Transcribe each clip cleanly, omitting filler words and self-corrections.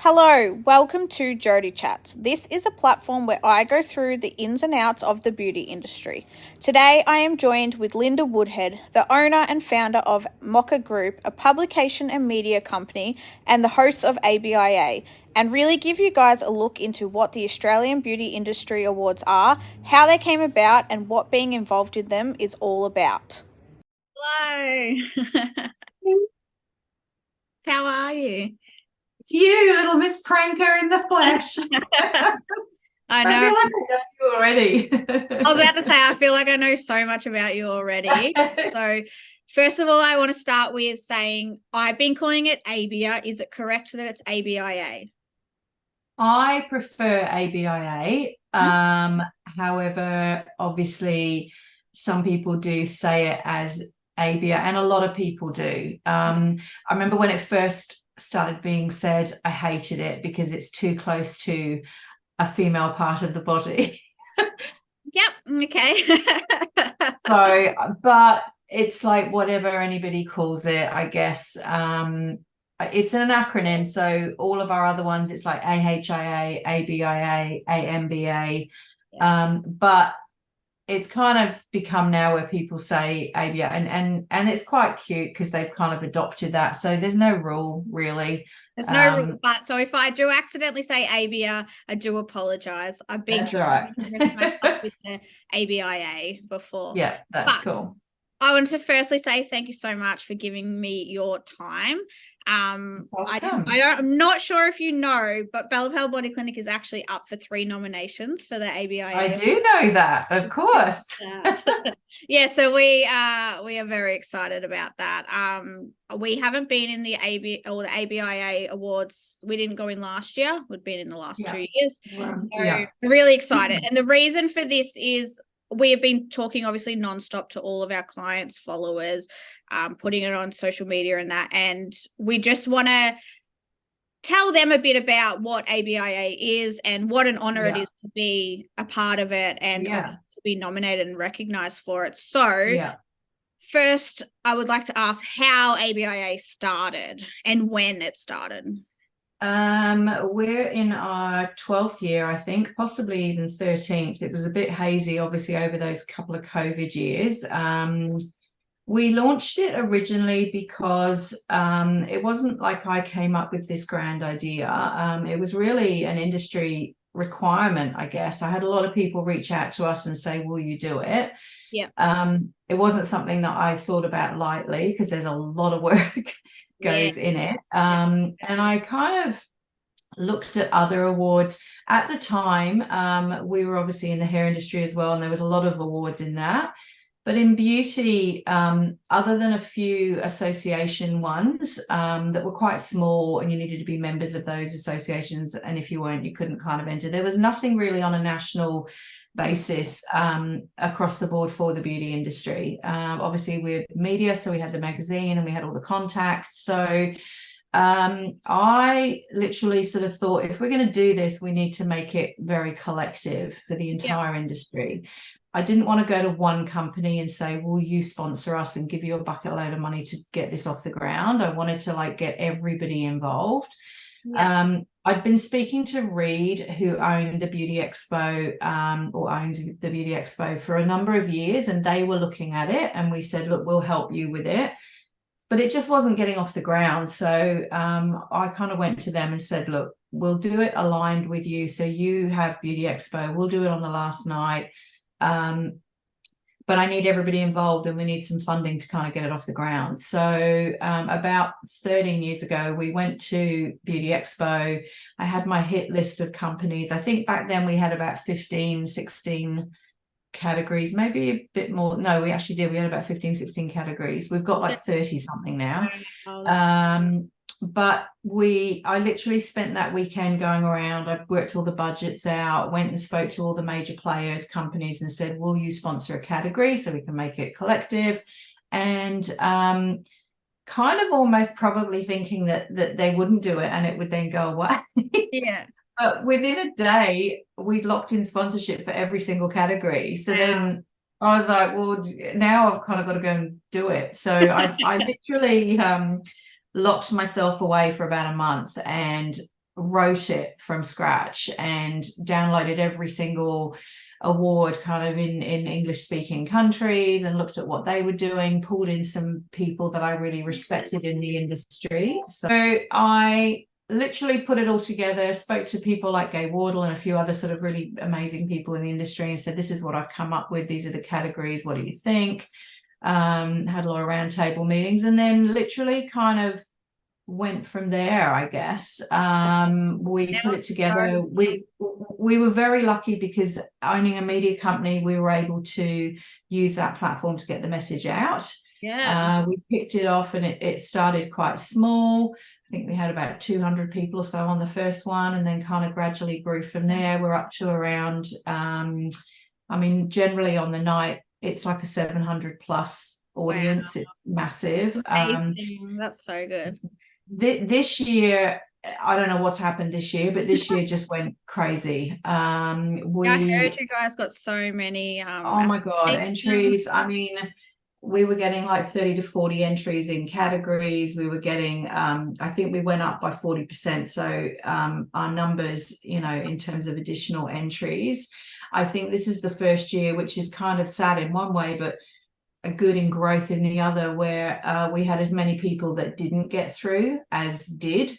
Hello, welcome to Jodie Chats. This is a platform where I go through the ins and outs of the beauty industry. Today I am joined with Linda Woodhead, the owner and founder of Mocha Group, a publication and media company, and the host of ABIA, and really give you guys a look into what the Australian Beauty Industry Awards are, how they came about, and what being involved in them is all about. Hello. How are you? It's you, little Miss Pranker in the flesh. I know. I feel like I know you already. I was about to say, I feel like I know so much about you already. So, first of all, I want to start with saying I've been calling it ABIA. Is it correct that it's ABIA? I prefer ABIA. However, obviously, some people do say it as ABIA, and a lot of people do. I remember when it first started being said, I hated it because it's too close to a female part of the body. Yep. Okay. So, but it's like whatever anybody calls it, I guess. It's an acronym, so all of our other ones, it's like AHIA, ABIA, AMBA. But it's kind of become now where people say ABIA, and it's quite cute because they've kind of adopted that. So there's no rule really. There's no rule, but so if I do accidentally say ABIA, I do apologize. I've been That's all right. with the ABIA before. Yeah, that's cool. I want to firstly say thank you so much for giving me your time. I'm not sure if you know, but Bella Pale Body Clinic is actually up for 3 nominations for the ABIA. I do know that, of course. Yeah, so we are very excited about that. We haven't been in the ABIA awards. We didn't go in last year. We've been in the last 2 years. So really excited. And the reason for this is we have been talking obviously nonstop to all of our clients, followers, putting it on social media and that. And we just want to tell them a bit about what ABIA is and what an honor it is to be a part of it and to be nominated and recognized for it. So first, I would like to ask how ABIA started and when it started. We're in our 12th year, I think, possibly even 13th. It was a bit hazy, obviously, over those couple of COVID years. We launched it originally because it wasn't like I came up with this grand idea. It was really an industry requirement, I guess. I had a lot of people reach out to us and say, will you do it? Yeah. It wasn't something that I thought about lightly because there's a lot of work goes in it. And I kind of looked at other awards. At the time, we were obviously in the hair industry as well, and there was a lot of awards in that. But in beauty, other than a few association ones that were quite small and you needed to be members of those associations, and if you weren't, you couldn't kind of enter. There was nothing really on a national basis across the board for the beauty industry. Obviously, we're media, so we had the magazine and we had all the contacts. So I literally sort of thought, if we're going to do this, we need to make it very collective for the entire industry. I didn't want to go to one company and say, will you sponsor us and give you a bucket load of money to get this off the ground. I wanted to like get everybody involved. I'd been speaking to Reed, who owned the Beauty Expo or owns the Beauty Expo for a number of years, and they were looking at it, and we said, look, we'll help you with it. But it just wasn't getting off the ground. So I kind of went to them and said, look, we'll do it aligned with you. So you have Beauty Expo. We'll do it on the last night. But I need everybody involved and we need some funding to kind of get it off the ground. So about 13 years ago, we went to Beauty Expo. I had my hit list of companies. I think back then we had about 15, 16 categories, maybe a bit more. No, we actually did. We had about 15, 16 categories. We've got like 30 something now. But I literally spent that weekend going around. I worked all the budgets out, went and spoke to all the major players, companies, and said, will you sponsor a category so we can make it collective? And kind of almost probably thinking that they wouldn't do it and it would then go away. But within a day, we'd locked in sponsorship for every single category. So then I was like, well, now I've kind of got to go and do it. So I literally locked myself away for about a month and wrote it from scratch and downloaded every single award kind of in English speaking countries and looked at what they were doing, pulled in some people that I really respected in the industry. So I literally put it all together, spoke to people like Gay Wardle and a few other sort of really amazing people in the industry and said, this is what I've come up with. These are the categories. What do you think? Had a lot of roundtable meetings and then literally kind of went from there, I guess. We put it together. We were very lucky because owning a media company, we were able to use that platform to get the message out. We picked it off and it started quite small. I think we had about 200 people or so on the first one and then kind of gradually grew from there. We're up to around, generally on the night, it's like a 700 plus audience. Wow. It's massive. That's so good. This year, I don't know what's happened this year, but this year just went crazy. I heard you guys got so many oh my God, entries. We were getting like 30 to 40 entries in categories. We were getting I think we went up by 40%. So our numbers, in terms of additional entries, I think this is the first year, which is kind of sad in one way, but a good in growth in the other, where we had as many people that didn't get through as did.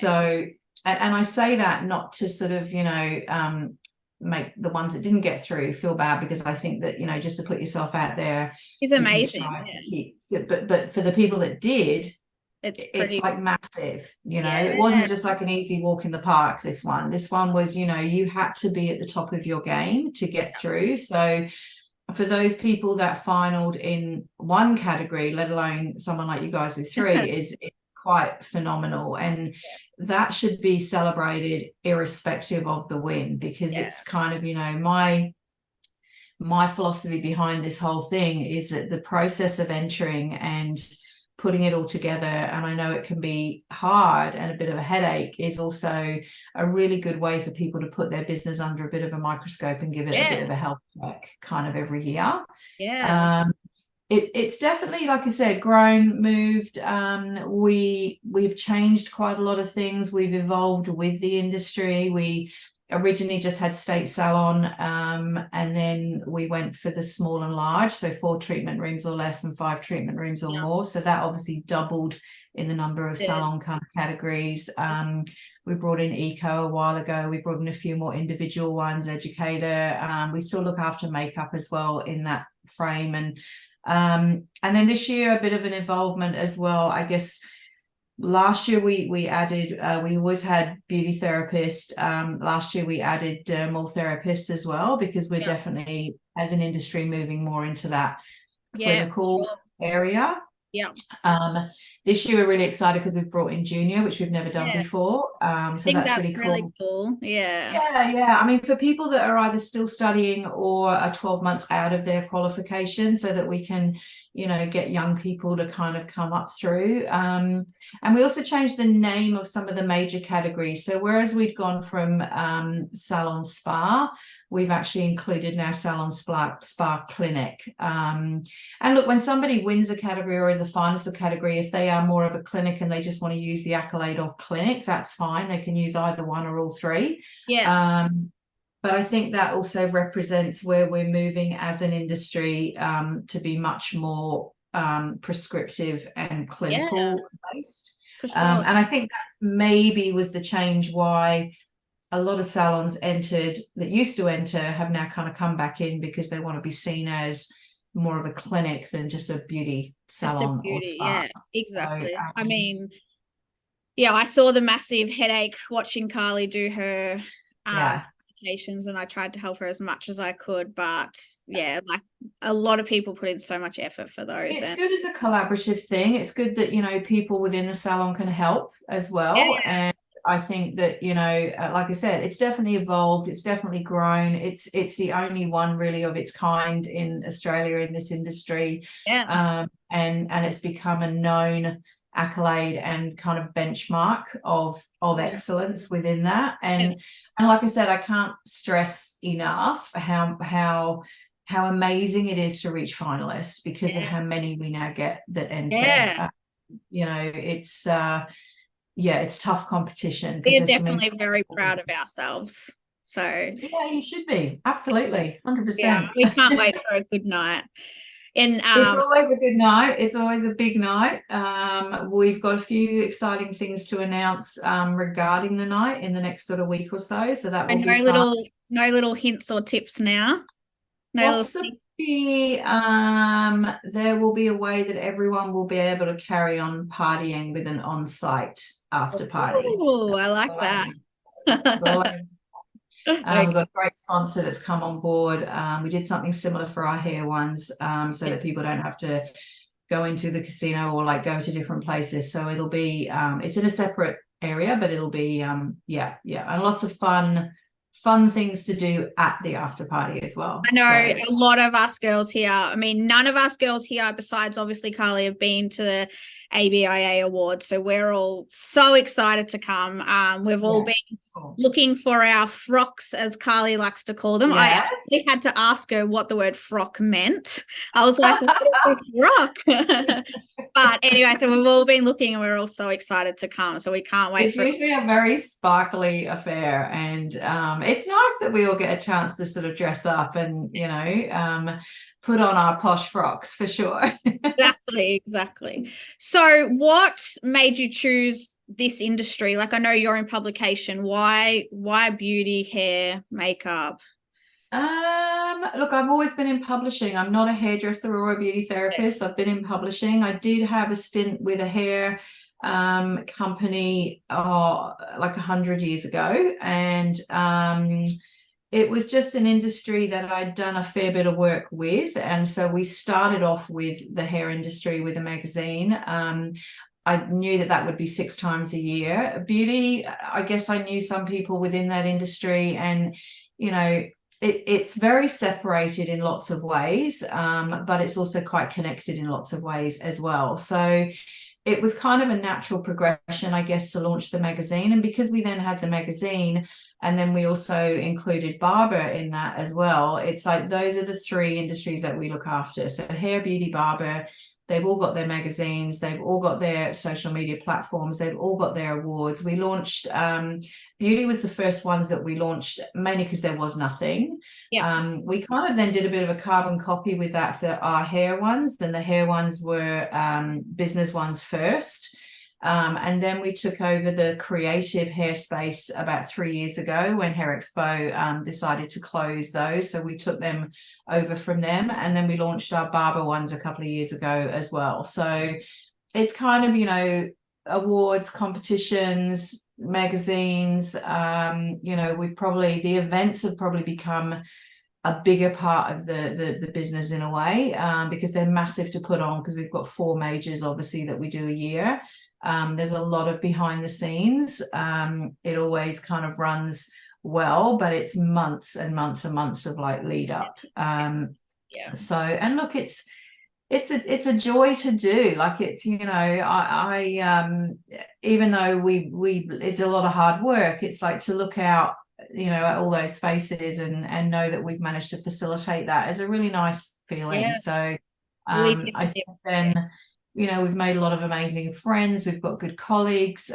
So and I say that not to sort of make the ones that didn't get through feel bad, because I think that just to put yourself out there is amazing. But for the people that did, it's like massive. It wasn't just like an easy walk in the park. This one was you had to be at the top of your game to get through. So for those people that finaled in one category, let alone someone like you guys with three, is quite phenomenal. And that should be celebrated irrespective of the win, because it's kind of, my philosophy behind this whole thing is that the process of entering and putting it all together, and I know it can be hard and a bit of a headache, is also a really good way for people to put their business under a bit of a microscope and give it a bit of a health check kind of every year. It's definitely, like I said, grown, moved. We've changed quite a lot of things. We've evolved with the industry. We originally just had state salon, and then we went for the small and large, so 4 treatment rooms or less and 5 treatment rooms or more. So that obviously doubled in the number of salon kind of categories. We brought in eco a while ago. We brought in a few more individual ones, educator. We still look after makeup as well in that frame. And then this year, a bit of an involvement as well, I guess. Last year we added, we always had beauty therapist. Last year we added dermal therapist as well, because we're definitely, as an industry, moving more into that clinical area. This year we're really excited because we've brought in junior, which we've never done before. So that's really cool. For people that are either still studying or are 12 months out of their qualification, so that we can get young people to kind of come up through. And we also changed the name of some of the major categories. So whereas we'd gone from salon spa, we've actually included now salon spa clinic. And look, when somebody wins a category or is a finalist of category, if they are more of a clinic and they just want to use the accolade of clinic, that's fine. They can use either one or all three. But I think that also represents where we're moving as an industry, to be much more prescriptive and clinical based. And I think that maybe was the change why a lot of salons that used to enter have now kind of come back in, because they want to be seen as more of a clinic than just a beauty salon or spa. Exactly. So, I saw the massive headache watching Carly do her applications, and I tried to help her as much as I could, but like a lot of people put in so much effort for those. It's good as a collaborative thing. It's good that people within the salon can help as well. And I think that like I said, it's definitely evolved, it's definitely grown. It's the only one really of its kind in Australia in this industry. And it's become a known accolade and kind of benchmark of excellence within that. And like I said, I can't stress enough how amazing it is to reach finalists, because of how many we now get that enter. yeah, it's tough competition. We are definitely very proud of ourselves. So yeah, you should be. Absolutely. 100%. yeah, we can't wait for a good night. And it's always a good night. It's always a big night. We've got a few exciting things to announce regarding the night in the next sort of week or so. So that will be fun. No little hints or tips now. Possibly, there will be a way that everyone will be able to carry on partying with an on-site after party. Oh, I like that. We've got a great sponsor that's come on board. We did something similar for our hair ones, so that people don't have to go into the casino or like go to different places. So it'll be it's in a separate area, but it'll be yeah, and lots of fun things to do at the after party as well. I know a lot of us girls here, I mean, none of us girls here besides obviously Carly have been to the ABIA Awards, so we're all so excited to come. We've all been looking for our frocks, as Carly likes to call them. I actually had to ask her what the word frock meant. I was like, what is frock? But anyway, so we've all been looking and we're all so excited to come, so we can't wait. It's usually a very sparkly affair, and it's nice that we all get a chance to sort of dress up and, you know, put on our posh frocks for sure. Exactly. So what made you choose this industry? Like, I know you're in publication. Why beauty, hair, makeup? Look, I've always been in publishing. I'm not a hairdresser or a beauty therapist. I've been in publishing. I did have a stint with a hair company like 100 years ago, and it was just an industry that I'd done a fair bit of work with. And so we started off with the hair industry with a magazine. I knew that would be 6 times a year. Beauty, I guess I knew some people within that industry, and, you know, it's very separated in lots of ways, but it's also quite connected in lots of ways as well. So it was kind of a natural progression, I guess, to launch the magazine. And because we then had the magazine, and then we also included barber in that as well, it's like those are the 3 industries that we look after. So hair, beauty, barber, they've all got their magazines, they've all got their social media platforms, they've all got their awards. We launched, beauty was the first ones that we launched, mainly because there was nothing. We kind of then did a bit of a carbon copy with that for our hair ones, and the hair ones were business ones first. And then we took over the creative hair space about 3 years ago when Hair Expo decided to close those. So we took them over from them, and then we launched our barber ones a couple of years ago as well. So it's kind of, you know, awards, competitions, magazines, you know, the events have probably become a bigger part of the business in a way, because they're massive to put on, because we've got 4 majors obviously that we do a year. There's a lot of behind the scenes. It always kind of runs well, but it's months and months and months of like lead up. So, and look, it's a joy to do. Like, it's, you know, I even though we it's a lot of hard work, it's like to look out, you know, at all those faces and know that we've managed to facilitate that is a really nice feeling. So I think then, you know, we've made a lot of amazing friends, we've got good colleagues,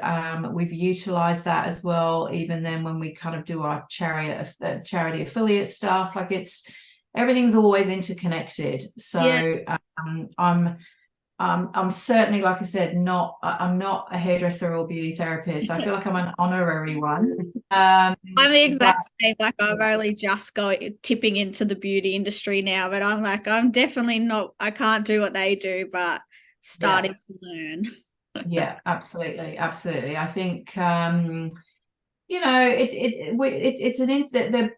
we've utilized that as well, even then when we kind of do our charity affiliate stuff. Like, everything's always interconnected. So I'm certainly, like I said, I'm not a hairdresser or beauty therapist. I feel like I'm an honorary one. I'm the exact same. Like, I'm only just tipping into the beauty industry now, but I'm like, I'm definitely not, I can't do what they do, but starting to learn. Yeah, absolutely. I think you know,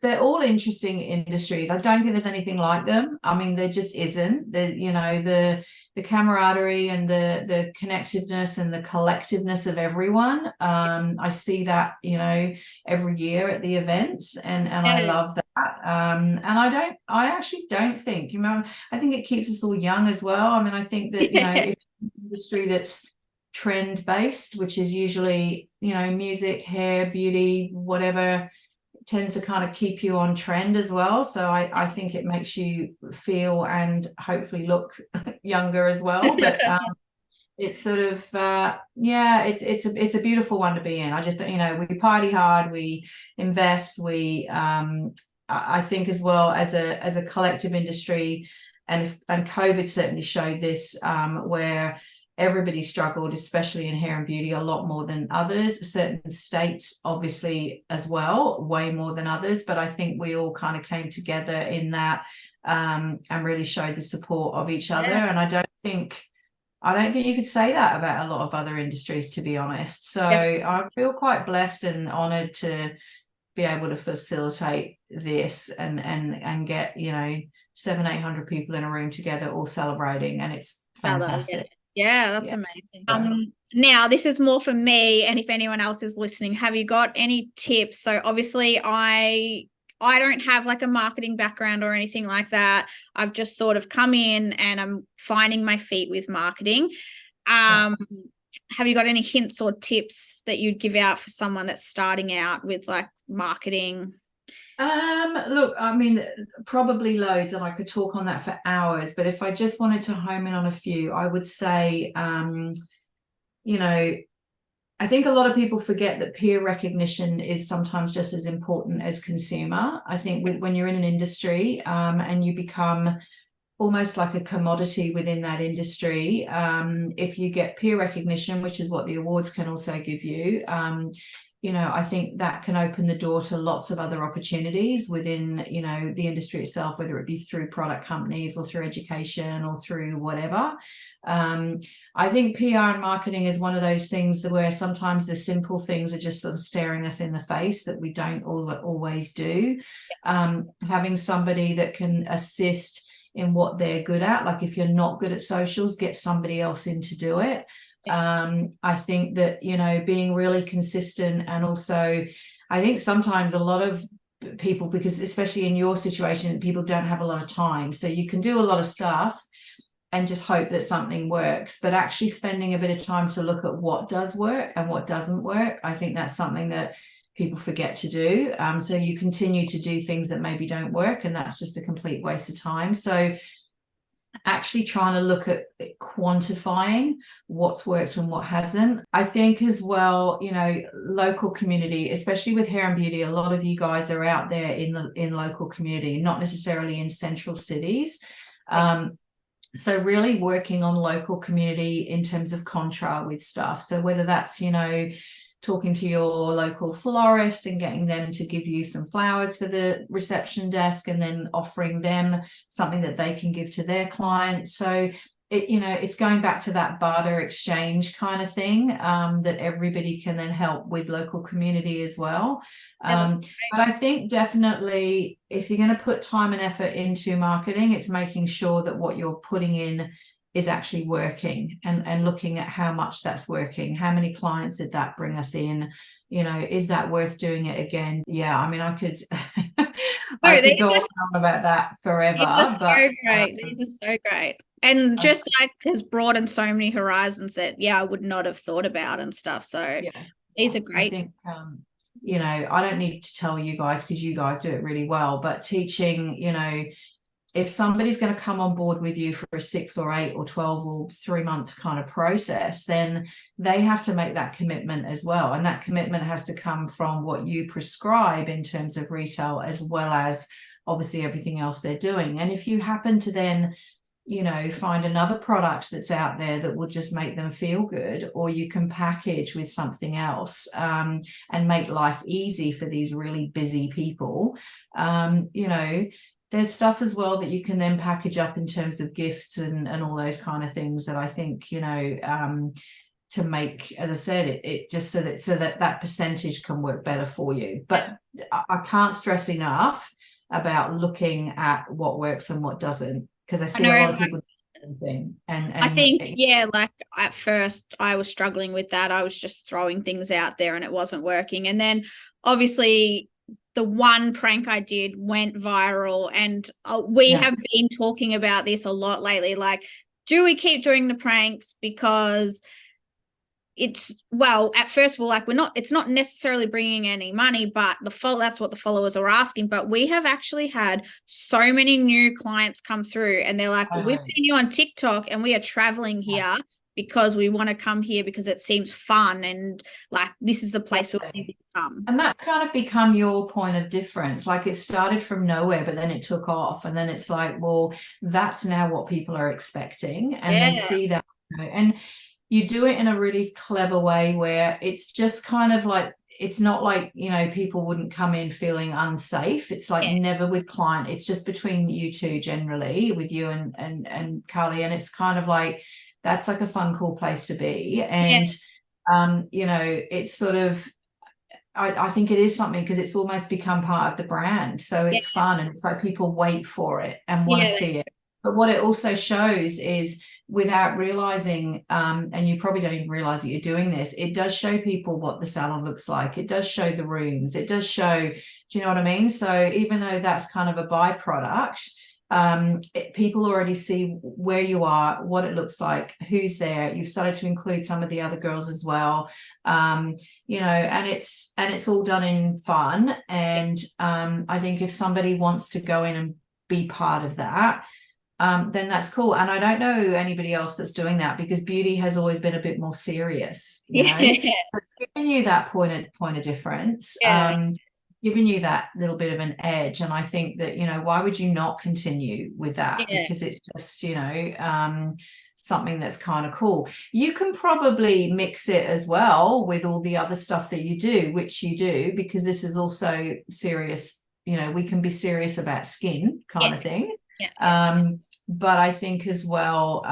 they're all interesting industries. I don't think there's anything like them. I mean, there just isn't. You know, the camaraderie and the connectiveness and the collectiveness of everyone. I see that, you know, every year at the events, and I love that. And I actually don't think, you know, I think it keeps us all young as well. I mean, I think that, you know, if industry that's trend based, which is usually, you know, music, hair, beauty, whatever, tends to kind of keep you on trend as well. So I think it makes you feel and hopefully look younger as well. But it's sort of it's a beautiful one to be in. I just, we party hard, we invest, we I think as well as a collective industry, and COVID certainly showed this, where everybody struggled, especially in hair and beauty, a lot more than others. Certain states obviously as well, way more than others, but I think we all kind of came together in that, and really showed the support of each other. And I don't think you could say that about a lot of other industries, to be honest. So I feel quite blessed and honored to be able to facilitate this and get 700-800 people in a room together all celebrating, and it's fantastic. Yeah, that's amazing. Now this is more for me, and if anyone else is listening, have you got any tips? So obviously I don't have like a marketing background or anything like that. I've just sort of come in and I'm finding my feet with marketing. Have you got any hints or tips that you'd give out for someone that's starting out with like marketing? Look, I mean, probably loads, and I could talk on that for hours, but if I just wanted to home in on a few, I would say, I think a lot of people forget that peer recognition is sometimes just as important as consumer. I think when you're in an industry, and you become almost like a commodity within that industry, if you get peer recognition, which is what the awards can also give you, I think that can open the door to lots of other opportunities within, the industry itself, whether it be through product companies or through education or through whatever. I think PR and marketing is one of those things that where sometimes the simple things are just sort of staring us in the face that we don't always do. Having somebody that can assist in what they're good at, like if you're not good at socials, get somebody else in to do it. I think that, being really consistent, and also I think sometimes a lot of people, because especially in your situation, people don't have a lot of time, so you can do a lot of stuff and just hope that something works, but actually spending a bit of time to look at what does work and what doesn't work, I think that's something that people forget to do. So you continue to do things that maybe don't work, and that's just a complete waste of time. So actually trying to look at quantifying what's worked and what hasn't. I think as well, local community, especially with hair and beauty, a lot of you guys are out there in local community, not necessarily in central cities. So really working on local community in terms of contra with stuff. So whether that's, talking to your local florist and getting them to give you some flowers for the reception desk, and then offering them something that they can give to their clients. So it's going back to that barter exchange kind of thing, that everybody can then help with local community as well. But I think definitely if you're going to put time and effort into marketing, it's making sure that what you're putting in is actually working, and looking at how much that's working. How many clients did that bring us in? Is that worth doing it again? Yeah, I mean, I could go on about that forever. These are so great. These are so great. And just like has broadened so many horizons that, I would not have thought about and stuff. So these are great. I think, I don't need to tell you guys, because you guys do it really well, but teaching, if somebody's going to come on board with you for a 6 or 8 or 12 or 3-month kind of process, then they have to make that commitment as well. And that commitment has to come from what you prescribe in terms of retail, as well as obviously everything else they're doing. And if you happen to then, find another product that's out there that will just make them feel good, or you can package with something else, and make life easy for these really busy people, there's stuff as well that you can then package up in terms of gifts and all those kind of things that I think, to make, as I said, it just so that percentage can work better for you. But I can't stress enough about looking at what works and what doesn't, because I see a lot of people do the thing. And I think, like at first I was struggling with that. I was just throwing things out there and it wasn't working. And then obviously the one prank I did went viral, and we have been talking about this a lot lately. Like, do we keep doing the pranks? Because at first we're like, it's not necessarily bringing any money, but that's what the followers are asking. But we have actually had so many new clients come through, and they're like, we've seen you on TikTok and we are traveling here. because we want to come here because it seems fun and like this is the place where we need to come. And that's kind of become your point of difference. Like it started from nowhere, but then it took off. And then it's like, well, that's now what people are expecting. And they see that. And you do it in a really clever way where it's just kind of like, it's not like, you know, people wouldn't come in feeling unsafe. It's like never with client. It's just between you two generally, with you and Carly. And it's kind of like, that's like a fun, cool place to be. And, you know, it's sort of, I think it is something because it's almost become part of the brand. So it's fun and it's like people wait for it and want to see it. But what it also shows is, without realizing, and you probably don't even realize that you're doing this, it does show people what the salon looks like. It does show the rooms. It does show, do you know what I mean? So even though that's kind of a byproduct, people already see where you are, what it looks like, who's there. You've started to include some of the other girls as well, you know, and it's all done in fun. And I think if somebody wants to go in and be part of that, then that's cool. And I don't know anybody else that's doing that, because beauty has always been a bit more serious, you know. Giving you that point of difference, giving you that little bit of an edge. And I think that, you know, why would you not continue with that? Because it's just, you know, something that's kind of cool. You can probably mix it as well with all the other stuff that you do, which you do, because this is also serious. You know, we can be serious about skin kind of thing. But I think as well,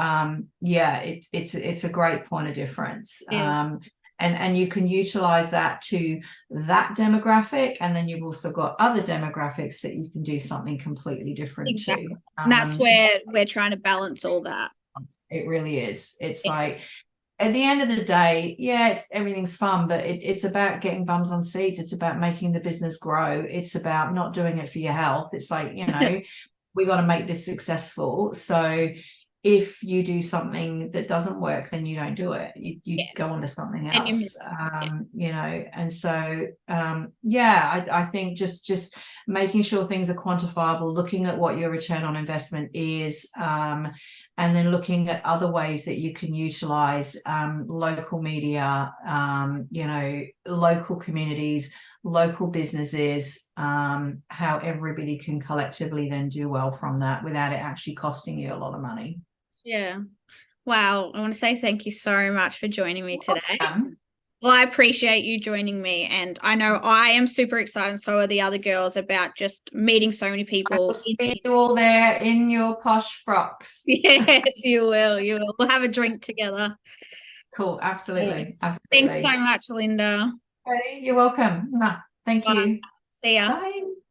it's a great point of difference. And you can utilize that to that demographic, and then you've also got other demographics that you can do something completely different to. And that's where we're trying to balance all that. It really is. It's like, at the end of the day, everything's fun, but it's about getting bums on seats. It's about making the business grow. It's about not doing it for your health. It's like, you know, we got to make this successful. So if you do something that doesn't work, then you don't do it. You go on to something else, you know. And so, I think just making sure things are quantifiable, looking at what your return on investment is, and then looking at other ways that you can utilize local media, you know, local communities, local businesses, how everybody can collectively then do well from that without it actually costing you a lot of money. Wow. I want to say thank you so much for joining me today. Well, I appreciate you joining me, and I know I am super excited, so are the other girls, about just meeting so many people. I'll see you all there in your posh frocks. Yes, you will. We'll have a drink together. Cool. Absolutely. Thanks so much, Linda. You're welcome. Thank you. See ya. Bye.